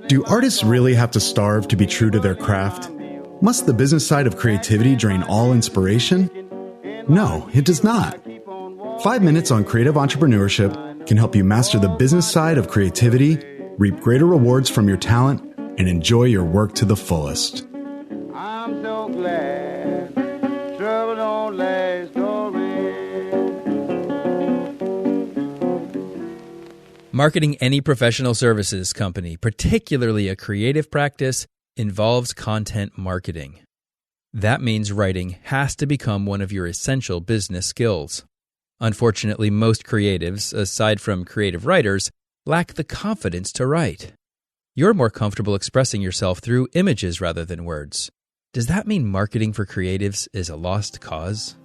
Do artists really have to starve to be true to their craft? Must the business side of creativity drain all inspiration? No, it does not. 5 minutes on creative entrepreneurship can help you master the business side of creativity, reap greater rewards from your talent, and enjoy your work to the fullest. I'm so glad trouble don't last always. Marketing any professional services company, particularly a creative practice, involves content marketing. That means writing has to become one of your essential business skills. Unfortunately, most creatives, aside from creative writers, lack the confidence to write. You're more comfortable expressing yourself through images rather than words. Does that mean marketing for creatives is a lost cause?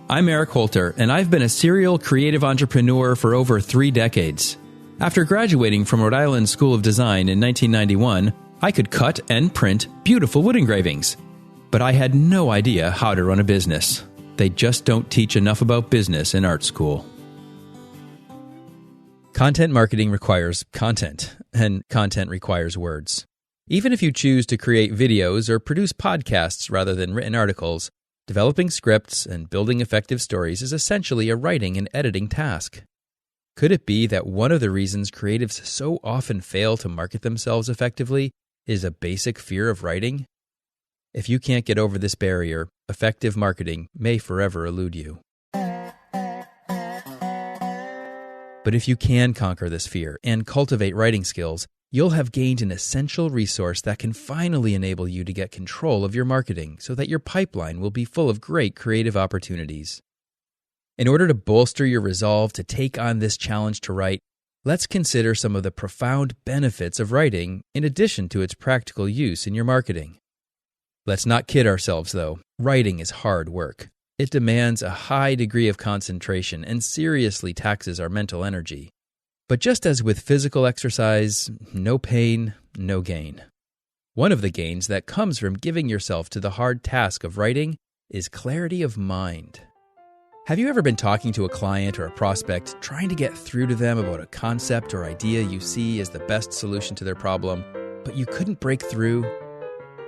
I'm Eric Holter, and I've been a serial creative entrepreneur for over 3 decades. After graduating from Rhode Island School of Design in 1991, I could cut and print beautiful wood engravings. But I had no idea how to run a business. They just don't teach enough about business in art school. Content marketing requires content, and content requires words. Even if you choose to create videos or produce podcasts rather than written articles, developing scripts and building effective stories is essentially a writing and editing task. Could it be that one of the reasons creatives so often fail to market themselves effectively is a basic fear of writing? If you can't get over this barrier, effective marketing may forever elude you. But if you can conquer this fear and cultivate writing skills, you'll have gained an essential resource that can finally enable you to get control of your marketing so that your pipeline will be full of great creative opportunities. In order to bolster your resolve to take on this challenge to write, let's consider some of the profound benefits of writing in addition to its practical use in your marketing. Let's not kid ourselves, though. Writing is hard work. It demands a high degree of concentration and seriously taxes our mental energy. But just as with physical exercise, no pain, no gain. One of the gains that comes from giving yourself to the hard task of writing is clarity of mind. Have you ever been talking to a client or a prospect, trying to get through to them about a concept or idea you see as the best solution to their problem, but you couldn't break through?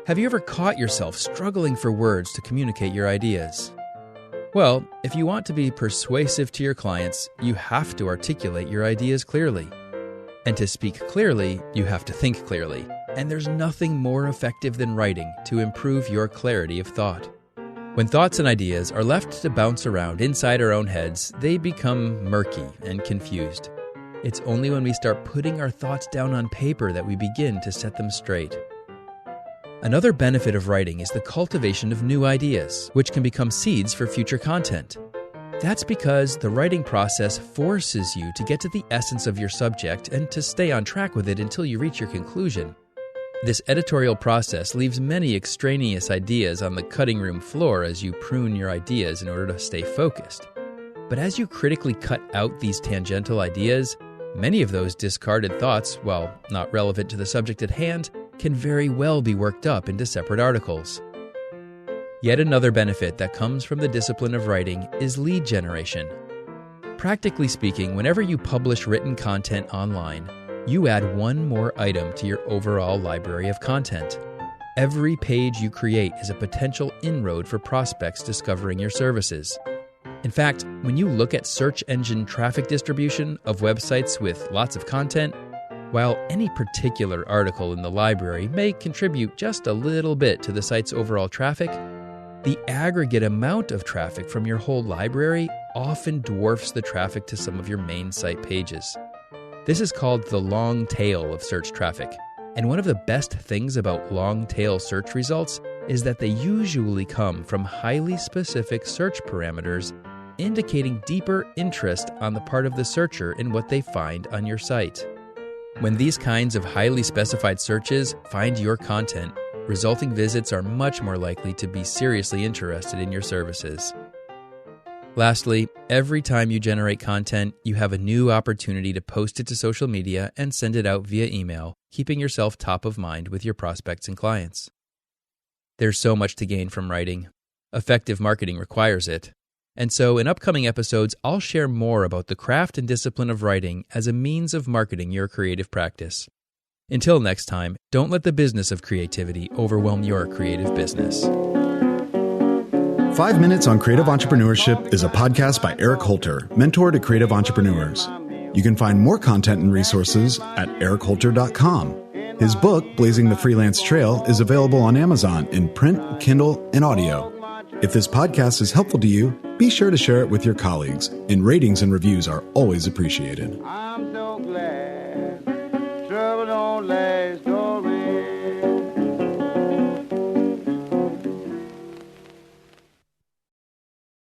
Have you ever caught yourself struggling for words to communicate your ideas? Well, if you want to be persuasive to your clients, you have to articulate your ideas clearly. And to speak clearly, you have to think clearly. And there's nothing more effective than writing to improve your clarity of thought. When thoughts and ideas are left to bounce around inside our own heads, they become murky and confused. It's only when we start putting our thoughts down on paper that we begin to set them straight. Another benefit of writing is the cultivation of new ideas, which can become seeds for future content. That's because the writing process forces you to get to the essence of your subject and to stay on track with it until you reach your conclusion. This editorial process leaves many extraneous ideas on the cutting room floor as you prune your ideas in order to stay focused. But as you critically cut out these tangential ideas, many of those discarded thoughts, while not relevant to the subject at hand, can very well be worked up into separate articles. Yet another benefit that comes from the discipline of writing is lead generation. Practically speaking, whenever you publish written content online, you add one more item to your overall library of content. Every page you create is a potential inroad for prospects discovering your services. In fact, when you look at search engine traffic distribution of websites with lots of content, while any particular article in the library may contribute just a little bit to the site's overall traffic, the aggregate amount of traffic from your whole library often dwarfs the traffic to some of your main site pages. This is called the long tail of search traffic, and one of the best things about long tail search results is that they usually come from highly specific search parameters indicating deeper interest on the part of the searcher in what they find on your site. When these kinds of highly specified searches find your content, resulting visits are much more likely to be seriously interested in your services. Lastly, every time you generate content, you have a new opportunity to post it to social media and send it out via email, keeping yourself top of mind with your prospects and clients. There's so much to gain from writing. Effective marketing requires it. And so in upcoming episodes, I'll share more about the craft and discipline of writing as a means of marketing your creative practice. Until next time, don't let the business of creativity overwhelm your creative business. 5 Minutes on Creative Entrepreneurship is a podcast by Eric Holter, mentor to creative entrepreneurs. You can find more content and resources at erichholter.com. His book, Blazing the Freelance Trail, is available on Amazon in print, Kindle, and audio. If this podcast is helpful to you, be sure to share it with your colleagues, and ratings and reviews are always appreciated. I'm so glad trouble don't last